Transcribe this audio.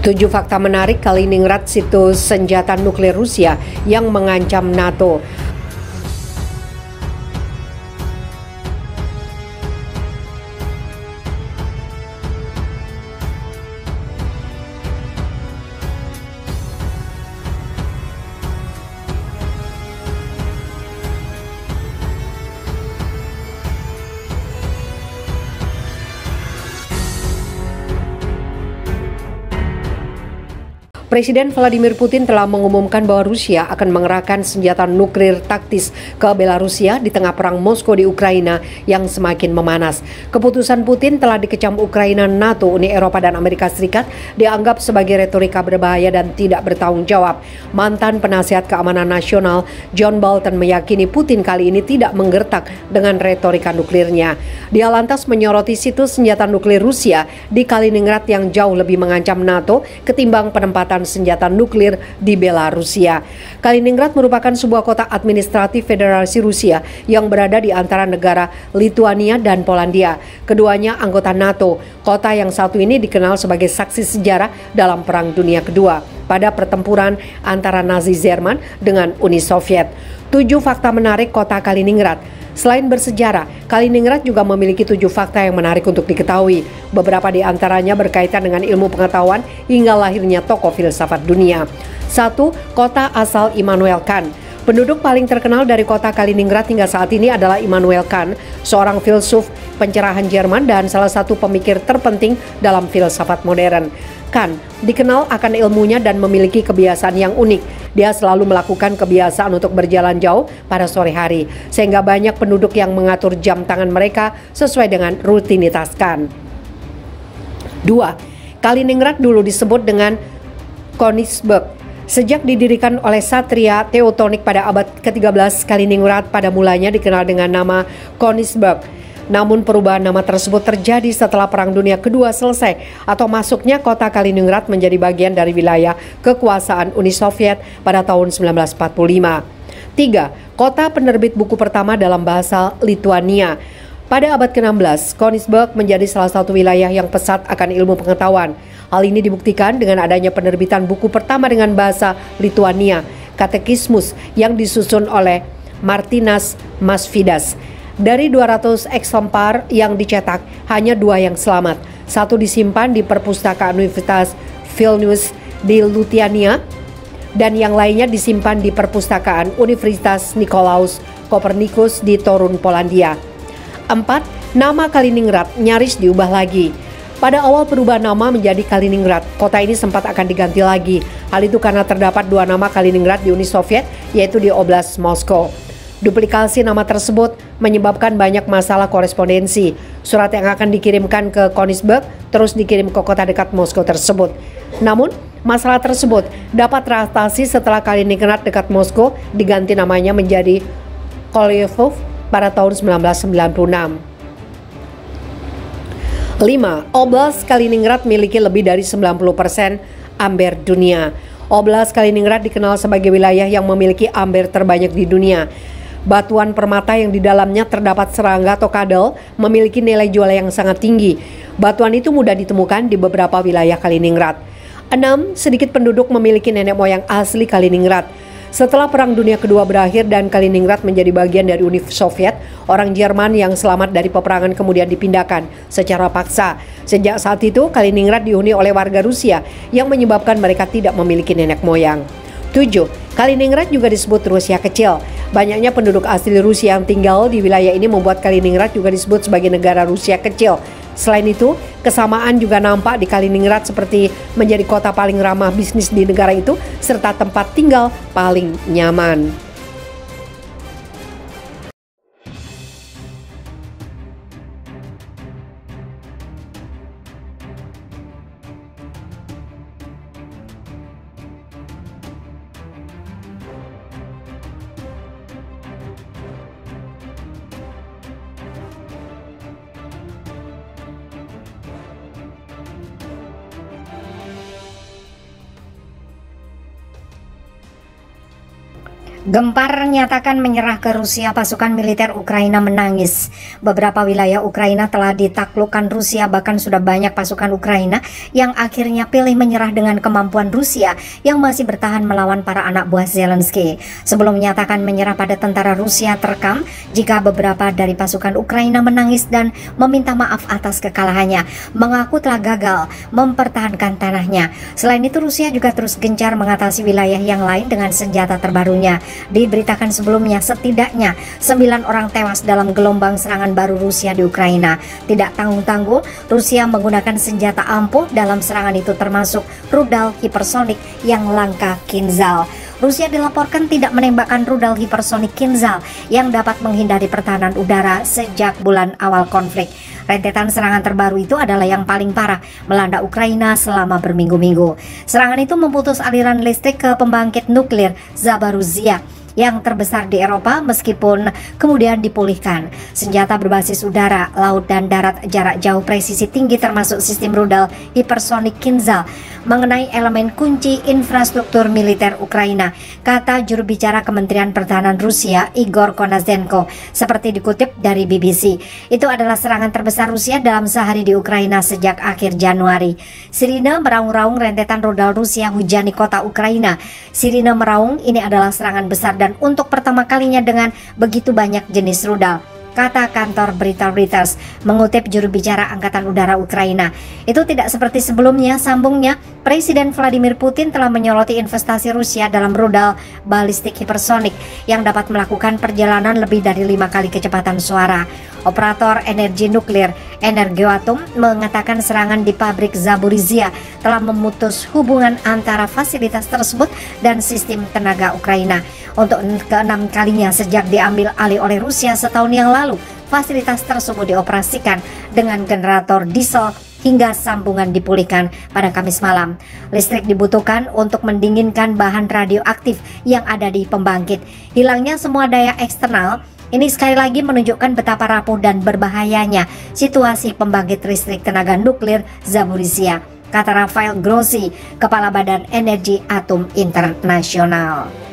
7 fakta menarik Kaliningrad, situs senjata nuklir Rusia yang mengancam NATO. Presiden Vladimir Putin telah mengumumkan bahwa Rusia akan mengerahkan senjata nuklir taktis ke Belarusia di tengah perang Moskow di Ukraina yang semakin memanas. Keputusan Putin telah dikecam Ukraina, NATO, Uni Eropa, dan Amerika Serikat dianggap sebagai retorika berbahaya dan tidak bertanggung jawab. Mantan penasihat keamanan nasional John Bolton meyakini Putin kali ini tidak menggertak dengan retorika nuklirnya. Dia lantas menyoroti situs senjata nuklir Rusia di Kaliningrad yang jauh lebih mengancam NATO ketimbang penempatan senjata nuklir di Belarusia. Kaliningrad merupakan sebuah kota administratif Federasi Rusia yang berada di antara negara Lituania dan Polandia. Keduanya anggota NATO. Kota yang satu ini dikenal sebagai saksi sejarah dalam Perang Dunia Kedua pada pertempuran antara Nazi Jerman dengan Uni Soviet. 7 fakta menarik kota Kaliningrad. Selain bersejarah, Kaliningrad juga memiliki 7 fakta yang menarik untuk diketahui. Beberapa di antaranya berkaitan dengan ilmu pengetahuan hingga lahirnya tokoh filsafat dunia. 1. Kota asal Immanuel Kant. Penduduk paling terkenal dari kota Kaliningrad hingga saat ini adalah Immanuel Kant, seorang filsuf pencerahan Jerman dan salah satu pemikir terpenting dalam filsafat modern. Kant dikenal akan ilmunya dan memiliki kebiasaan yang unik. Dia selalu melakukan kebiasaan untuk berjalan jauh pada sore hari, sehingga banyak penduduk yang mengatur jam tangan mereka sesuai dengan rutinitas Kant. 2. Kaliningrad dulu disebut dengan Königsberg. Sejak didirikan oleh Satria Teutonik pada abad ke-13, Kaliningrad pada mulanya dikenal dengan nama Königsberg. Namun perubahan nama tersebut terjadi setelah Perang Dunia Kedua selesai atau masuknya kota Kaliningrad menjadi bagian dari wilayah kekuasaan Uni Soviet pada tahun 1945. 3. Kota penerbit buku pertama dalam bahasa Lituania. Pada abad ke-16, Königsberg menjadi salah satu wilayah yang pesat akan ilmu pengetahuan. Hal ini dibuktikan dengan adanya penerbitan buku pertama dengan bahasa Lituania, Katekismus, yang disusun oleh Martinas Masvidas. Dari 200 eksemplar yang dicetak, hanya 2 yang selamat. 1 disimpan di perpustakaan Universitas Vilnius di Lituania, dan yang lainnya disimpan di perpustakaan Universitas Nikolaus Kopernikus di Torun, Polandia. 4. Nama Kaliningrad nyaris diubah lagi. Pada awal perubahan nama menjadi Kaliningrad, kota ini sempat akan diganti lagi. Hal itu karena terdapat 2 nama Kaliningrad di Uni Soviet, yaitu di Oblast Moskow. Duplikasi nama tersebut menyebabkan banyak masalah korespondensi. Surat yang akan dikirimkan ke Königsberg terus dikirim ke kota dekat Moskow tersebut. Namun, masalah tersebut dapat teratasi setelah Kaliningrad dekat Moskow diganti namanya menjadi Kolyevov pada tahun 1996. 5. Oblast Kaliningrad memiliki lebih dari 90% amber dunia. Oblast Kaliningrad dikenal sebagai wilayah yang memiliki amber terbanyak di dunia. Batuan permata yang di dalamnya terdapat serangga atau kadal memiliki nilai jual yang sangat tinggi. Batuan itu mudah ditemukan di beberapa wilayah Kaliningrad. 6. Sedikit penduduk memiliki nenek moyang asli Kaliningrad. Setelah Perang Dunia Kedua berakhir dan Kaliningrad menjadi bagian dari Uni Soviet, orang Jerman yang selamat dari peperangan kemudian dipindahkan secara paksa. Sejak saat itu, Kaliningrad dihuni oleh warga Rusia yang menyebabkan mereka tidak memiliki nenek moyang. 7. Kaliningrad juga disebut Rusia Kecil. Banyaknya penduduk asli Rusia yang tinggal di wilayah ini membuat Kaliningrad juga disebut sebagai negara Rusia Kecil. Selain itu, kesamaan juga nampak di Kaliningrad seperti menjadi kota paling ramah bisnis di negara itu serta tempat tinggal paling nyaman. Gempar nyatakan menyerah ke Rusia, pasukan militer Ukraina menangis. Beberapa wilayah Ukraina telah ditaklukkan Rusia, bahkan sudah banyak pasukan Ukraina yang akhirnya pilih menyerah dengan kemampuan Rusia yang masih bertahan melawan para anak buah Zelensky. Sebelum menyatakan menyerah pada tentara Rusia, terekam jika beberapa dari pasukan Ukraina menangis dan meminta maaf atas kekalahannya, mengaku telah gagal mempertahankan tanahnya. Selain itu, Rusia juga terus gencar mengatasi wilayah yang lain dengan senjata terbarunya. Diberitakan sebelumnya setidaknya 9 orang tewas dalam gelombang serangan baru Rusia di Ukraina. Tidak tanggung-tanggung, Rusia menggunakan senjata ampuh dalam serangan itu, termasuk rudal hipersonik yang langka Kinzhal. Rusia dilaporkan tidak menembakkan rudal hipersonik Kinzhal yang dapat menghindari pertahanan udara sejak bulan awal konflik. Rentetan serangan terbaru itu adalah yang paling parah melanda Ukraina selama berminggu-minggu. Serangan itu memutus aliran listrik ke pembangkit nuklir Zaporizhzhia yang terbesar di Eropa, meskipun kemudian dipulihkan. Senjata berbasis udara, laut, dan darat jarak jauh presisi tinggi termasuk sistem rudal hipersonik Kinzhal mengenai elemen kunci infrastruktur militer Ukraina, kata juru bicara Kementerian Pertahanan Rusia Igor Konashenko, seperti dikutip dari BBC. Itu adalah serangan terbesar Rusia dalam sehari di Ukraina sejak akhir Januari. Sirine meraung-raung, rentetan rudal Rusia hujani kota Ukraina. Sirine meraung, ini adalah serangan besar dan untuk pertama kalinya dengan begitu banyak jenis rudal, kata kantor berita Reuters mengutip juru bicara Angkatan Udara Ukraina. Itu tidak seperti sebelumnya, sambungnya. Presiden Vladimir Putin telah menyoroti investasi Rusia dalam rudal balistik hipersonik yang dapat melakukan perjalanan lebih dari 5 kali kecepatan suara. Operator energi nuklir Energoatom mengatakan serangan di pabrik Zaporizhzhia telah memutus hubungan antara fasilitas tersebut dan sistem tenaga Ukraina. Untuk ke-6 kalinya sejak diambil alih oleh Rusia setahun yang lalu, fasilitas tersebut dioperasikan dengan generator diesel hingga sambungan dipulihkan pada Kamis malam. Listrik dibutuhkan untuk mendinginkan bahan radioaktif yang ada di pembangkit. Hilangnya semua daya eksternal ini sekali lagi menunjukkan betapa rapuh dan berbahayanya situasi pembangkit listrik tenaga nuklir Zaporizhzhia, kata Rafael Grossi, Kepala Badan Energi Atom Internasional.